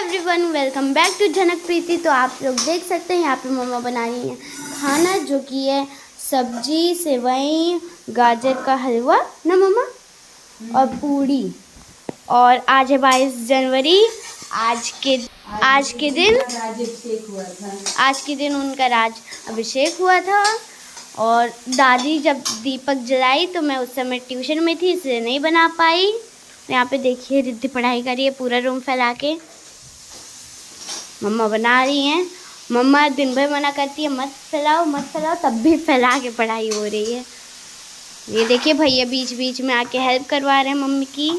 Everyone, welcome back to झनक प्रीति। तो आप लोग देख सकते हैं यहाँ पे मम्मा बना रही हैं खाना, जो कि है सब्जी, सेवई, गाजर का हलवा ना मम्मा, और पूड़ी। और आज है 22 जनवरी। आज के दिन उनका राज अभिषेक हुआ था। और दादी जब दीपक जलाई तो मैं उस समय ट्यूशन में थी, इसलिए नहीं बना पाई। यहाँ पे देखिए रिद्धि पढ़ाई कर रही है पूरा रूम फैला के। मम्मा बना रही हैं। मम्मा दिन भर मना करती है मत फैलाओ मत फैलाओ, तब भी फैला के पढ़ाई हो रही है। ये देखिए भैया बीच बीच में आके हेल्प करवा रहे हैं मम्मी की।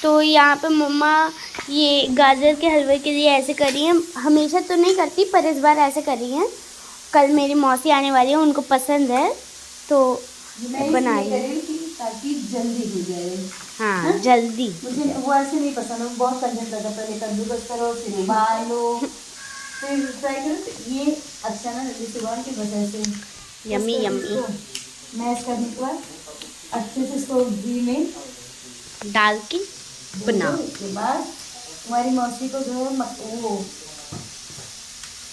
तो यहाँ पे मम्मा ये गाजर के हलवे के लिए ऐसे कर रही हैं। हमेशा तो नहीं करती, पर इस बार ऐसे कर रही हैं। कल मेरी मौसी आने वाली है, उनको पसंद है तो बनाई ताकि जल्दी हो जाए। हाँ जल्दी। मुझे वो ऐसे नहीं पसंद, वो बहुत कंजन लगा। पहले कद्दूकस करो, फिर उबालो, फिर फ्राई करो। तो ये अच्छा ना जल्दी से उबाल के वजह से यम्मी यम्मी मैश करने के बाद अच्छे से इसको घी में डाल के बनाओ। उसके बाद हमारी मौसी को जो है वो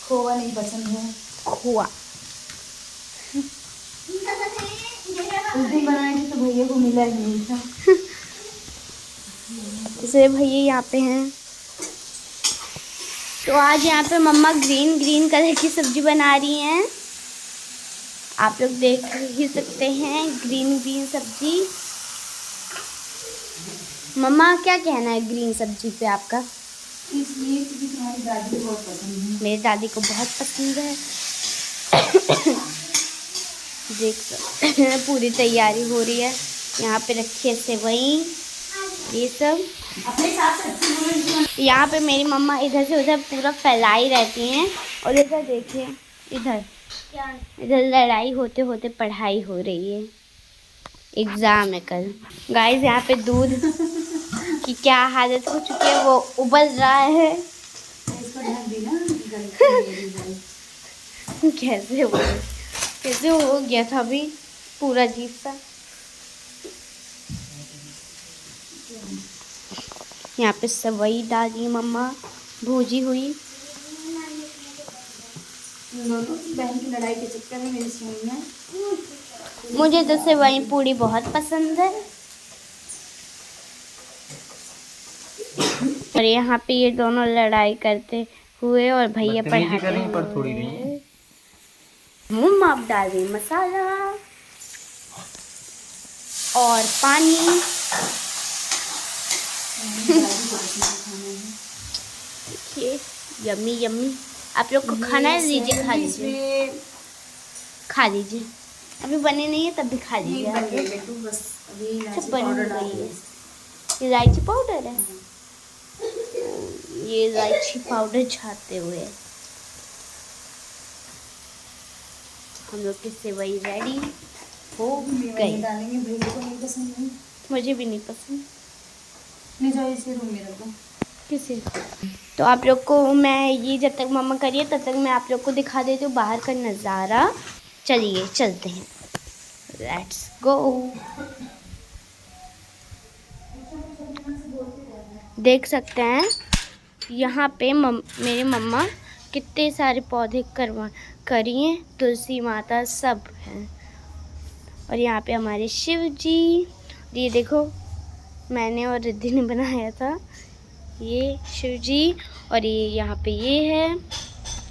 खोवा नहीं पसंद है। खोआ उस दिन बनाई थी तो भैया को मिला ही नहीं था। इसलिए भैया यहाँ पे हैं। तो आज यहाँ पे मम्मा ग्रीन कलर की सब्जी बना रही हैं। आप लोग देख ही सकते हैं ग्रीन सब्जी। मम्मा क्या कहना है ग्रीन सब्जी पे आपका? इसलिए क्योंकि तुम्हारी दादी को बहुत पसंद है। मेरी दादी को बहुत पसंद है। देख सकते हैं पूरी तैयारी हो रही है। यहाँ पे रखी है सेवई, ये सब अपने साथ अच्छी। यहाँ पे मेरी मम्मा इधर से उधर पूरा फैलाई रहती हैं। और इधर देखिए, इधर लड़ाई होते होते पढ़ाई हो रही है। एग्ज़ाम है कल। गाइस यहाँ पे दूध की क्या हालत हो चुकी है, वो उबल रहा है। कैसे हो गया था अभी पूरा अजीब सा। यहाँ पे सेवई डाली मम्मा भूजी हुई। बहन की लड़ाई के चक्कर में मेरी सुनिए। मुझे तो सेवई पूड़ी बहुत पसंद है। और यहाँ पे ये दोनों लड़ाई करते हुए और भैया पढ़ाते हुए। मम्मा अब डाल रही मसाला और पानी। देखिए यम्मी यम्मी। आप लोग को खाना है, लीजिए खा लीजिए, खा लीजिए। अभी बने नहीं है तब भी खा लीजिए। इलायची पाउडर है, ये इलायची पाउडर छाते हुए हम लोग की सेवई रेडी हो गई। मुझे भी नहीं पसंद। किसी तो आप लोग को मैं ये जब तक मम्मा करिए तब तक मैं आप लोग को दिखा देती हूँ बाहर का नज़ारा। चलिए चलते हैं, लेट्स गो। देख सकते हैं यहाँ पे मेरी मम्मा कितने सारे पौधे करी हैं। तुलसी माता सब हैं। और यहाँ पे हमारे शिव जी, ये देखो मैंने और रिद्धि ने बनाया था ये शिव जी। और ये यहाँ पे ये है।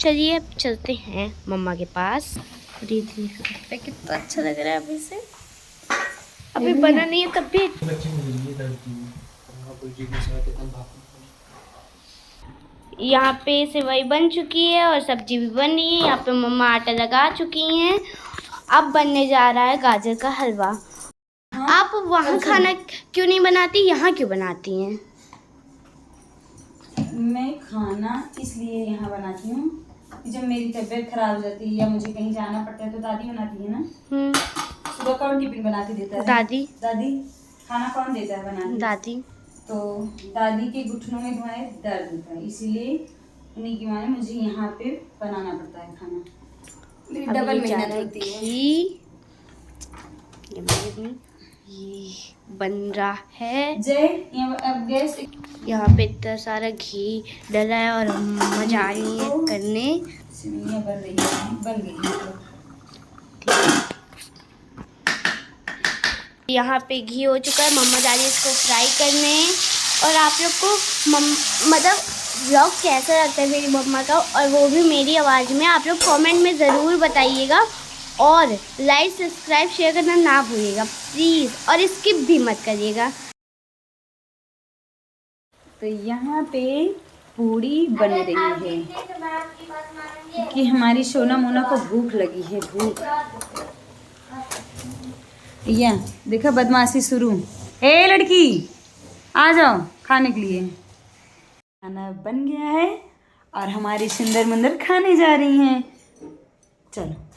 चलिए अब चलते हैं मम्मा के पास। रिद्धि पे कितना अच्छा लग रहा है अभी से, अभी बना नहीं है तब भी। यहाँ पे सेवई बन चुकी है और सब्जी भी बन रही है। यहाँ पे मम्मा आटा लगा चुकी हैं। अब बनने जा रहा है गाजर का हलवा। आप वहाँ खाना क्यों नहीं बनाती, यहाँ क्यों बनाती हैं? मैं खाना इसलिए यहाँ बनाती हूँ कि जब मेरी तबीयत खराब हो जाती है या मुझे कहीं जाना पड़ता है तो दादी बनाती है ना। सुबह कौन टिफिन बना के देता है? दादी। दादी खाना कौन देता है बनाने? दादी। तो दादी के घुटनों में तुम्हारे दर्द होता है, इसीलिए उन्हीं की माने मुझे यहाँ पे बनाना पड़ता है खाना। डबल मेहनत होती है। ये बन रहा है। जय अब गैस यहाँ पे इतना सारा घी डला है और मजा आ रही है करने। सेवइयां बन रही है, बन गई है। यहाँ पे घी हो चुका है, मम्मा जा रही है इसको फ्राई करने। और आप लोग को मतलब व्लॉग कैसा लगता है मेरी मम्मा का, और वो भी मेरी आवाज़ में, आप लोग कमेंट में ज़रूर बताइएगा। और लाइक सब्सक्राइब शेयर करना ना भूलिएगा प्लीज़, और स्किप भी मत करिएगा। तो यहाँ पे पूड़ी बन रही है कि हमारी सोना मोना को भूख लगी है, भूख। या देखा बदमाशी शुरू। ए लड़की आ जाओ खाने के लिए। खाना बन गया है और हमारी सुंदर मुंदर खाने जा रही हैं। चलो।